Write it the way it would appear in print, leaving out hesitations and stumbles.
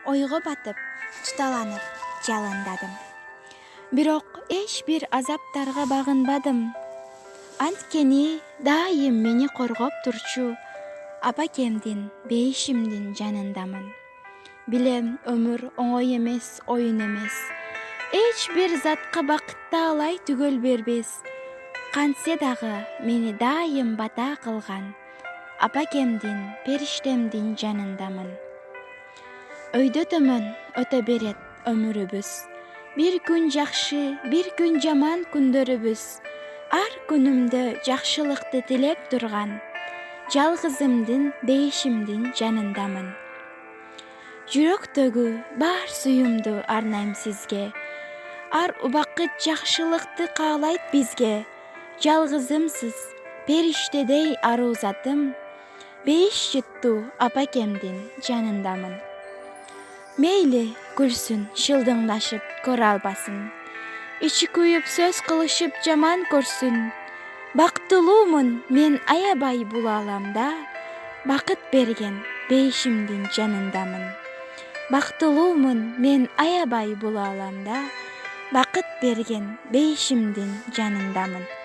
ойго батып, туталанып жалындадым. Бирок эч бир азаптарга багынбадым. Анткени дайым мени коргоп турчу апакемдин, бейишимдин жанындамын. Билем, өмүр оңой эмес, оюн эмес. Эч бир затка бакытта алай түгөл бербес. Кантсе дагы мени дайым бата кылган апакемдин, периштемдин жанындамын. Өйдө төмөн өтө берет өмүрүбүз. Бир күн жакшы, бир күн жаман күндөрүбүз. Ар күнүмдө жакшылыкты тилеп турган жалгызымдын, бейишимдин жанындамын. Жүрөктөгү бар сүйүмдү арнайм сизге. Ар убакыт жакшылыкты каалайт бизге. Жалгызымсыз, периштедей аруу затым, бейиш жыттуу апакемдин жанындамын. Мейли күлсүн, шылдыңдашып көрө албасын. Ичи күйүп сөз кылышып жаман көрсүн. Бактылуумун мен аябай бул ааламда, бакыт берген бейишимдин жанындамын. Бактылуумун мен аябай бул ааламда, бакыт берген бейишимдин жанындамын.